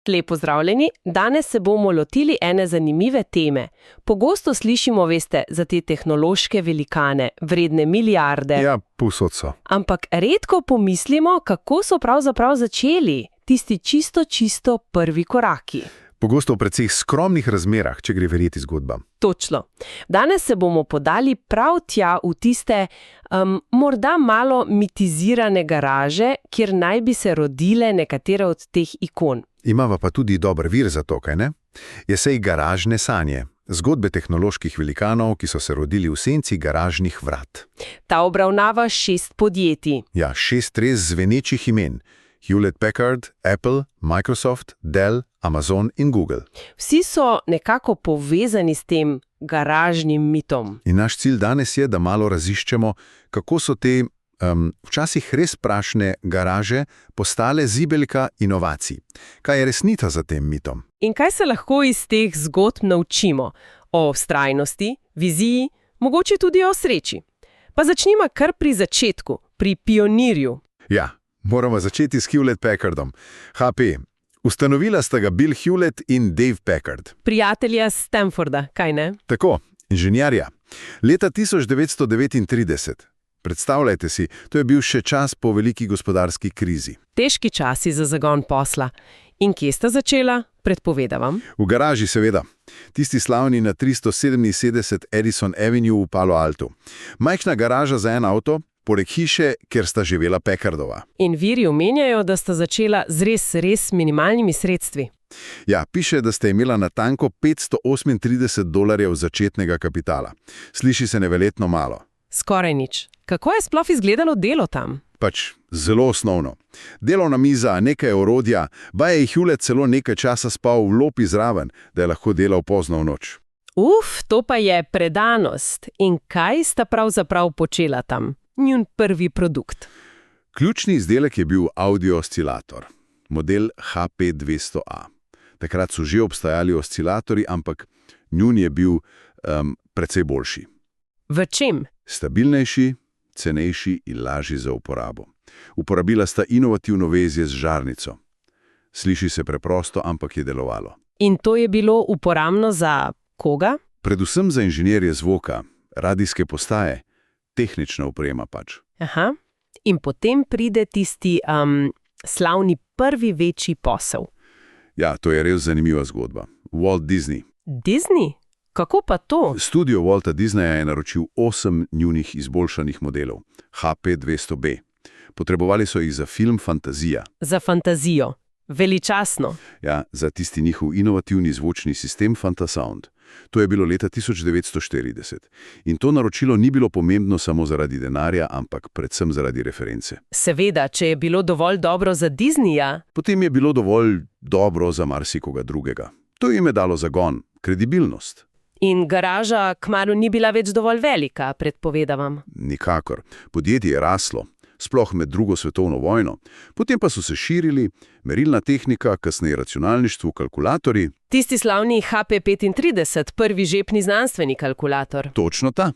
Lepo pozdravljeni. Danes se bomo lotili ene zanimive teme. Pogosto slišimo, veste, za te tehnološke velikane, vredne milijarde. Ja, povsod so. Ampak redko pomislimo, kako so pravzaprav začeli tisti čisto prvi koraki. Pogosto v precej skromnih razmerah, če gre verjeti zgodbam. Točno. Danes se bomo podali prav tja v tiste morda malo mitizirane garaže, kjer naj bi se rodile nekatere od teh ikon. Imava pa tudi dober vir za to, kaj ne? Esej Garažne sanje. Zgodbe tehnoloških velikanov, ki so se rodili v senci garažnih vrat. Ta obravnava 6 podjetij. Ja, 6 res zvenečih imen. Hewlett-Packard, Apple, Microsoft, Dell, Amazon in Google. Vsi so nekako povezani s tem garažnim mitom. In naš cilj danes je, da malo raziščemo, kako so te včasih res prašne garaže postale zibelka inovacij. Kaj je resnica za tem mitom? In kaj se lahko iz teh zgodb naučimo? O vztrajnosti, viziji, mogoče tudi o sreči. Pa začnimo kar pri začetku, pri pionirju. Ja, moramo začeti s Hewlett-Packardom. HP. Ustanovila sta ga Bill Hewlett in Dave Packard. Prijatelja z Stanforda, kaj ne? Tako, inženirja. Leta 1939. Predstavljajte si, to je bil še čas po veliki gospodarski krizi. Težki časi za zagon posla. In kje sta začela? Predpovedavam. V garaži, seveda. Tisti slavni na 377 Edison Avenue v Palo Altu. Majhna garaža za en avto, poleg hiše, kjer sta živela Packardova. In viri omenjajo, da sta začela z res minimalnimi sredstvi. Ja, piše, da sta imela natanko $538 začetnega kapitala. Sliši se neverjetno malo. Skoraj nič. Kako je sploh izgledalo delo tam? Pač zelo osnovno. Delovna miza, nekaj orodja, baje je Hewlett celo nekaj časa spal v lopi zraven, da je lahko delal pozno v noč. To pa je predanost. In kaj sta pravzaprav počela tam? Njun prvi produkt. Ključni izdelek je bil audio-oscilator, model HP200A. Takrat so že obstajali oscilatorji, ampak njun je bil precej boljši. V čem? Stabilnejši, cenejši in lažji za uporabo. Uporabila sta inovativno vezje z žarnico. Sliši se preprosto, ampak je delovalo. In to je bilo uporabno za koga? Predvsem za inženirje zvoka, radijske postaje, tehnična oprema pač. Aha. In potem pride tisti slavni prvi večji posel. Ja, to je res zanimiva zgodba. Walt Disney. Disney? Kako pa to? Studio Walta Disneya je naročil 8 njunih izboljšanih modelov, HP200B. Potrebovali so jih za film Fantazija. Za fantazijo. Veličasno. Ja, za tisti njihov inovativni zvočni sistem Fantasound. To je bilo leta 1940. In to naročilo ni bilo pomembno samo zaradi denarja, ampak predvsem zaradi reference. Seveda, če je bilo dovolj dobro za Disneyja. Potem je bilo dovolj dobro za marsikoga drugega. To jim je dalo zagon, kredibilnost. In garaža kmalu ni bila več dovolj velika, predpovedavam. Nikakor. Podjetje je raslo, sploh med drugo svetovno vojno. Potem pa so se širili, merilna tehnika, kasneje računalništvo, kalkulatorji. Tisti slavni HP35, prvi žepni znanstveni kalkulator. Točno ta.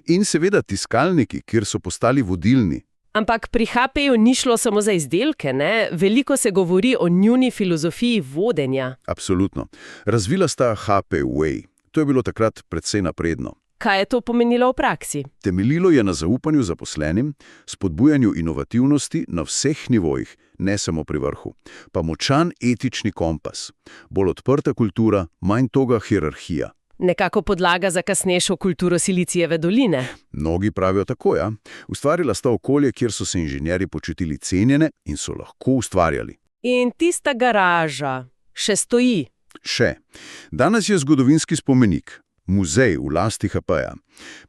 In seveda tiskalniki, kjer so postali vodilni. Ampak pri HP-ju ni šlo samo za izdelke, ne? Veliko se govori o njuni filozofiji vodenja. Absolutno. Razvila sta HP Way. To je bilo takrat precej napredno. Kaj je to pomenilo v praksi? Temeljilo je na zaupanju zaposlenim, spodbujanju inovativnosti na vseh nivojih, ne samo pri vrhu. Pa močan etični kompas. Bolj odprta kultura, manj toga hierarhija. Nekako podlaga za kasnejšo kulturo Silicijeve doline. Mnogi pravijo tako, ja. Ustvarila sta okolje, kjer so se inženirji počutili cenjene in so lahko ustvarjali. In tista garaža še stoji. Še. Danes je zgodovinski spomenik, muzej v lasti HP-ja.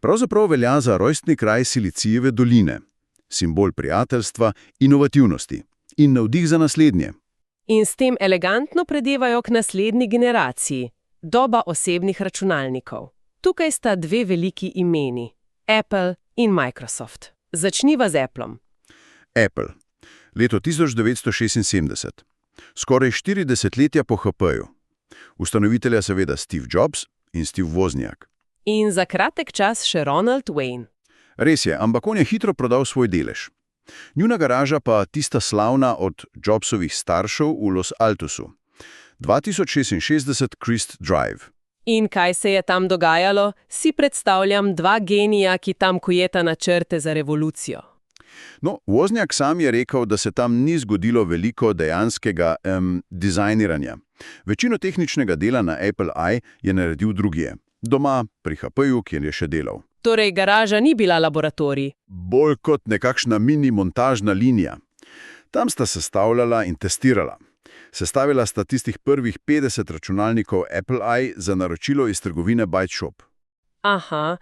Pravzaprav velja za rojstni kraj Silicijeve doline, simbol prijateljstva, inovativnosti in navdih za naslednje. In s tem elegantno predevajo k naslednji generaciji, doba osebnih računalnikov. Tukaj sta dve veliki imeni, Apple in Microsoft. Začniva z Applom. Apple. Leto 1976. Skoraj 40 letja po HP-ju. Ustanovitelja seveda Steve Jobs in Steve Wozniak. In za kratek čas še Ronald Wayne. Res je, ampak on je hitro prodal svoj delež. Njuna garaža pa tista slavna od Jobsovih staršev v Los Altosu. 2066 Christ Drive. In kaj se je tam dogajalo? Si predstavljam dva genija, ki tam kujeta načrte za revolucijo. No, Wozniak sam je rekel, da se tam ni zgodilo veliko dejanskega dizajniranja. Večino tehničnega dela na Apple I je naredil drugje. Doma, pri HP-ju, kjer je še delal. Torej, garaža ni bila laboratorij. Bolj kot nekakšna mini montažna linija. Tam sta sestavljala in testirala. Sestavila sta tistih prvih 50 računalnikov Apple I za naročilo iz trgovine ByteShop. Aha,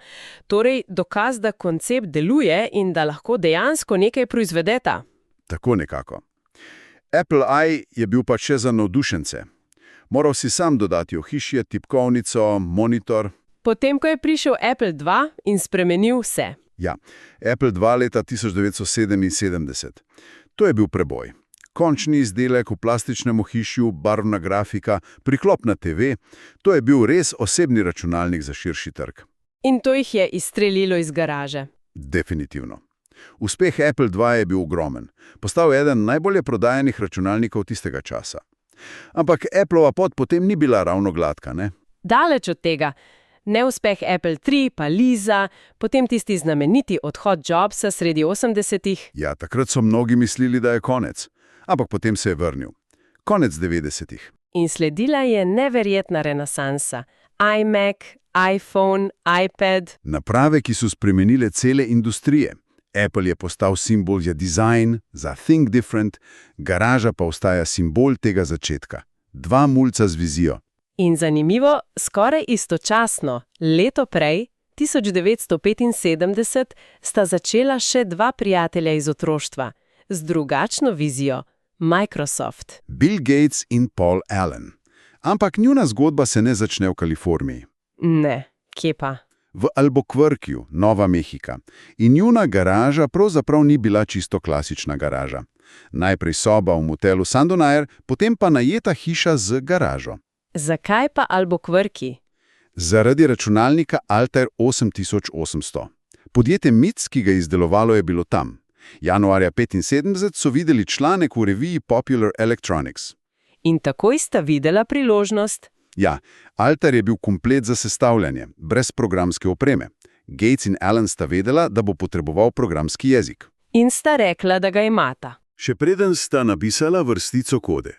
torej dokaz, da koncept deluje in da lahko dejansko nekaj proizvedeta. Tako nekako. Apple I je bil pa še za navdušence. Moral si sam dodati ohišje, tipkovnico, monitor. Potem, ko je prišel Apple II in spremenil vse. Ja, Apple II leta 1977. To je bil preboj. Končni izdelek v plastičnem ohišju, barvna grafika, priklopna TV, to je bil res osebni računalnik za širši trg. In to jih je izstrelilo iz garaže. Definitivno. Uspeh Apple II je bil ogromen. Postal je eden najbolje prodajanih računalnikov tistega časa. Ampak Appleova pot potem ni bila ravno gladka, ne? Daleč od tega. Neuspeh Apple III, pa Lisa, potem tisti znameniti odhod Jobsa sredi 80-ih. Ja, takrat so mnogi mislili, da je konec. Ampak potem se je vrnil. Konec 90-ih. In sledila je neverjetna renesansa. iMac, iPhone, iPad. Naprave, ki so spremenile cele industrije. Apple je postal simbol za dizajn, za think different, garaža pa ostaja simbol tega začetka. Dva mulca z vizijo. In zanimivo, skoraj istočasno, leto prej, 1975, sta začela še dva prijatelja iz otroštva, z drugačno vizijo, Microsoft. Bill Gates in Paul Allen. Ampak njuna zgodba se ne začne v Kaliforniji. Ne, kje pa? V Albuquerqueju, Nova Mehika. In njuna garaža pravzaprav ni bila čisto klasična garaža. Najprej soba v motelu Sandonair, potem pa najeta hiša z garažo. Zakaj pa Albuquerque? Zaradi računalnika Altair 8800. Podjetje MITS, ki ga je izdelovalo, je bilo tam. Januarja 1975 so videli članek v reviji Popular Electronics. In takoj sta videla priložnost. Ja, Altair je bil komplet za sestavljanje, brez programske opreme. Gates in Allen sta vedela, da bo potreboval programski jezik. In sta rekla, da ga imata. Še preden sta napisala vrstico kode.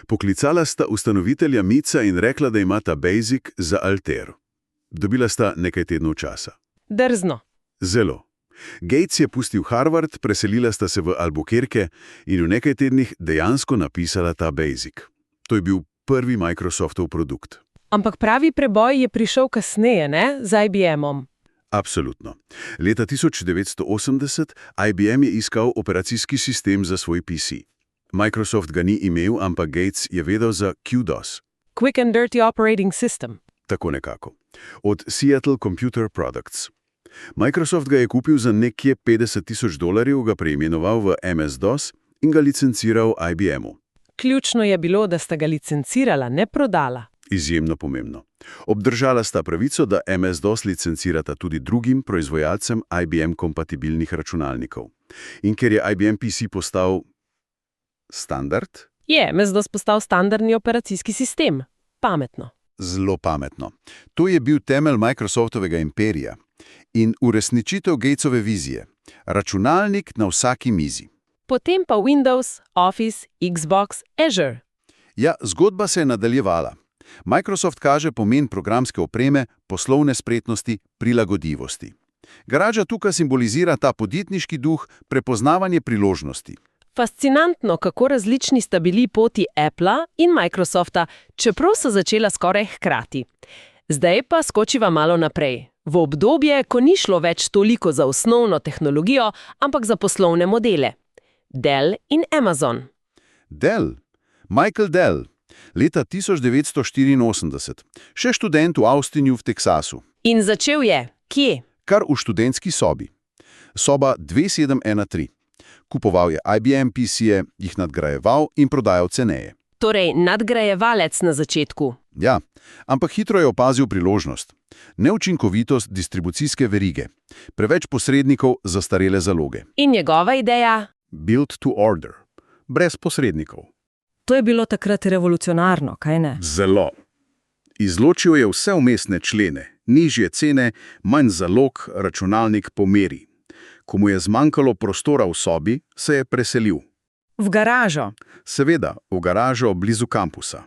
Poklicala sta ustanovitelja MITS-a in rekla, da imata Basic za Altair. Dobila sta nekaj tednov časa. Drzno. Zelo. Gates je pustil Harvard, preselila sta se v Albuquerque in v nekaj tednih dejansko napisala ta Basic. To je bil prvi Microsoftov produkt. Ampak pravi preboj je prišel kasneje, ne? Z IBM-om. Absolutno. Leta 1980 IBM je iskal operacijski sistem za svoj PC. Microsoft ga ni imel, ampak Gates je vedel za QDOS. Quick and Dirty Operating System. Tako nekako. Od Seattle Computer Products. Microsoft ga je kupil za nekje $50,000, ga preimenoval v MS-DOS in ga licenciral IBM-u. Ključno je bilo, da sta ga licencirala, ne prodala. Izjemno pomembno. Obdržala sta pravico, da MS-DOS licencirata tudi drugim proizvajalcem IBM-kompatibilnih računalnikov. In ker je IBM PC postal standard? Je MS-DOS postal standardni operacijski sistem. Pametno. Zelo pametno. To je bil temelj Microsoftovega imperija in uresničitev Gatesove vizije. Računalnik na vsaki mizi. Potem pa Windows, Office, Xbox, Azure. Ja, zgodba se je nadaljevala. Microsoft kaže pomen programske opreme, poslovne spretnosti, prilagodljivosti. Garaža tukaj simbolizira ta podjetniški duh, prepoznavanje priložnosti. Fascinantno, kako različni sta bili poti Appla in Microsofta, čeprav so začela skoraj hkrati. Zdaj pa skočiva malo naprej. V obdobje, ko ni šlo več toliko za osnovno tehnologijo, ampak za poslovne modele. Dell in Amazon. Dell. Michael Dell. Leta 1984. Še študent v Austinu v Teksasu. In začel je. Kje? Kar v študentski sobi. Soba 2713. Kupoval je IBM PC-je, jih nadgrajeval in prodajal ceneje. Torej, nadgrajevalec na začetku. Ja, ampak hitro je opazil priložnost. Neučinkovitost distribucijske verige. Preveč posrednikov, zastarele zaloge. In njegova ideja? Build to order. Brez posrednikov. To je bilo takrat revolucionarno, kaj ne? Zelo. Izločil je vse vmesne člene, nižje cene, manj zalog, računalnik po meri. Ko mu je zmanjkalo prostora v sobi, se je preselil. V garažo. Seveda, v garažo blizu kampusa.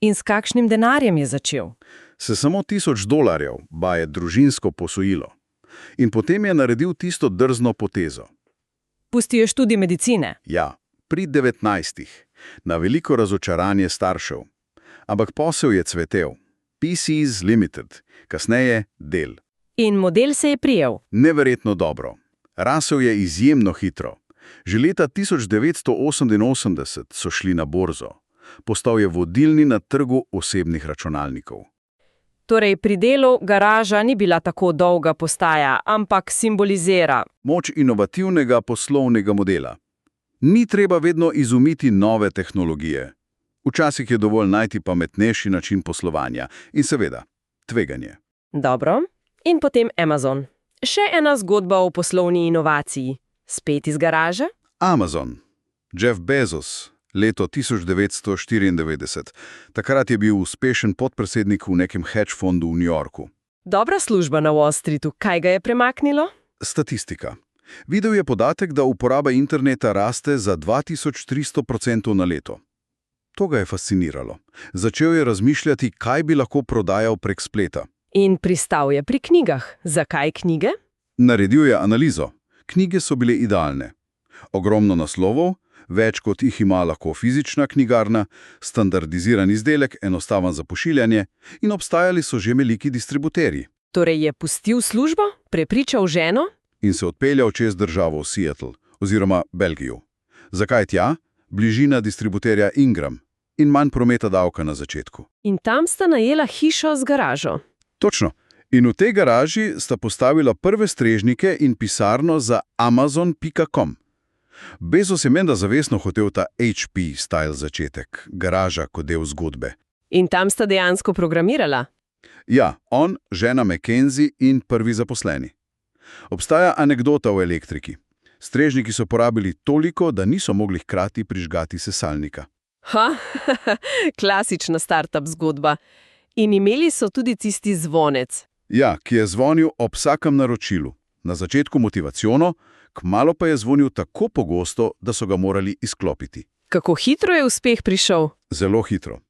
In s kakšnim denarjem je začel? Se samo $1000, je družinsko posojilo. In potem je naredil tisto drzno potezo. Pustil je študij medicine. Ja, pri 19, na veliko razočaranje staršev. Ampak posel je cvetel. PCs Limited, kasneje Dell. In model se je prijel. Neverjetno dobro. Rasel je izjemno hitro. Že leta 1988 so šli na borzo. Postal je vodilni na trgu osebnih računalnikov. Torej, pri Dellu garaža ni bila tako dolga postaja, ampak simbolizira. Moč inovativnega poslovnega modela. Ni treba vedno izumiti nove tehnologije. Včasih je dovolj najti pametnejši način poslovanja in seveda tveganje. Dobro. In potem Amazon. Še ena zgodba o poslovni inovaciji. Spet iz garaže? Amazon. Jeff Bezos. Leto 1994. Takrat je bil uspešen podpredsednik v nekem hedge fondu v New Yorku. Dobra služba na Wall Streetu. Kaj ga je premaknilo? Statistika. Videl je podatek, da uporaba interneta raste za 2300% na leto. To ga je fasciniralo. Začel je razmišljati, kaj bi lahko prodajal prek spleta. In pristal je pri knjigah. Zakaj knjige? Naredil je analizo. Knjige so bile idealne. Ogromno naslovov, več kot jih ima lahko fizična knjigarna, standardiziran izdelek, enostaven za pošiljanje in obstajali so že veliki distributerji. Torej je pustil službo, prepričal ženo? In se odpeljal čez državo v Seattle, oziroma Belgijo. Zakaj tja? Bližina distributerja Ingram in manj prometa davka na začetku. In tam sta najela hišo z garažo. Točno. In v tej garaži sta postavila prve strežnike in pisarno za Amazon.com. Bezos je menda zavestno hotel ta HP-style začetek, garaža kot del zgodbe. In tam sta dejansko programirala? Ja, on, žena McKenzie in prvi zaposleni. Obstaja anekdota v elektriki. Strežniki so porabili toliko, da niso mogli hkrati prižgati sesalnika. Klasična startup zgodba. In imeli so tudi tisti zvonec. Ja, ki je zvonil ob vsakem naročilu. Na začetku motivaciono, kmalu pa je zvonil tako pogosto, da so ga morali izklopiti. Kako hitro je uspeh prišel? Zelo hitro.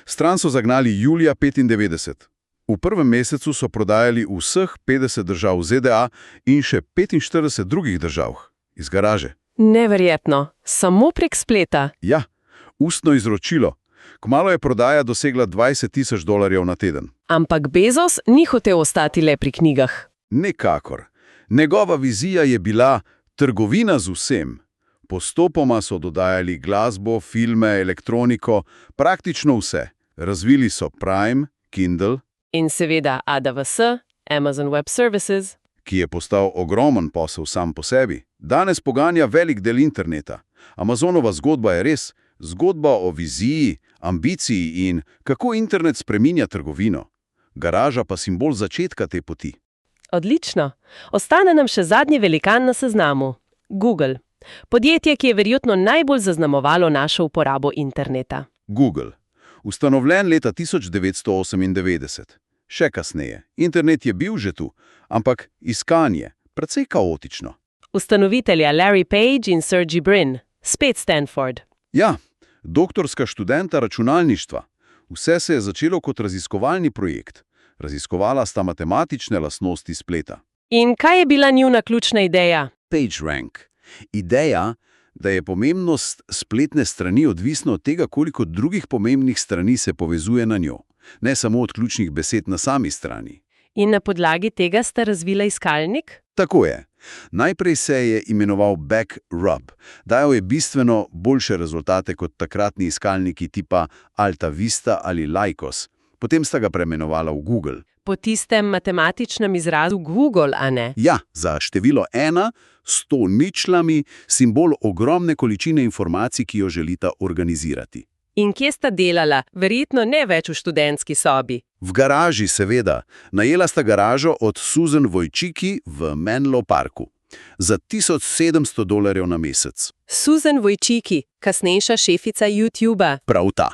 Stran so zagnali julija 1995. V prvem mesecu so prodajali vseh 50 držav v ZDA in še 45 drugih držav. Iz garaže. Neverjetno. Samo prek spleta. Ja, ustno izročilo. Kmalu je prodaja dosegla $20,000 na teden. Ampak Bezos ni hotel ostati le pri knjigah. Nekakor. Njegova vizija je bila trgovina z vsem. Postopoma so dodajali glasbo, filme, elektroniko, praktično vse. Razvili so Prime, Kindle In seveda AWS, Amazon Web Services, ki je postal ogromen posel sam po sebi. Danes poganja velik del interneta. Amazonova zgodba je res zgodba o viziji, ambiciji in kako internet spreminja trgovino. Garaža pa simbol začetka te poti. Odlično. Ostane nam še zadnji velikan na seznamu. Google. Podjetje, ki je verjetno najbolj zaznamovalo našo uporabo interneta. Google. Ustanovljen leta 1998. Še kasneje. Internet je bil že tu, ampak iskanje, precej kaotično. Ustanovitelja Larry Page in Sergey Brin. Spet Stanford. Ja, doktorska študenta računalništva. Vse se je začelo kot raziskovalni projekt. Raziskovala sta matematične lastnosti spleta. In kaj je bila njuna ključna ideja? PageRank. Ideja, da je pomembnost spletne strani odvisna od tega, koliko drugih pomembnih strani se povezuje na njo. Ne samo od ključnih besed na sami strani. In na podlagi tega sta razvila iskalnik? Tako je. Najprej se je imenoval BackRub. Dajal je bistveno boljše rezultate kot takratni iskalniki tipa AltaVista ali Lycos. Potem sta ga preimenovala v Google. Po tistem matematičnem izrazu Google, a ne? Ja, za število 1, 100 ničlami, simbol ogromne količine informacij, ki jo želita organizirati. In kje sta delala? Verjetno ne več v študentski sobi. V garaži, seveda. Najela sta garažo od Susan Wojcicki v Menlo Parku. Za $1700 na mesec. Susan Wojcicki, kasnejša šefica YouTuba. Prav ta.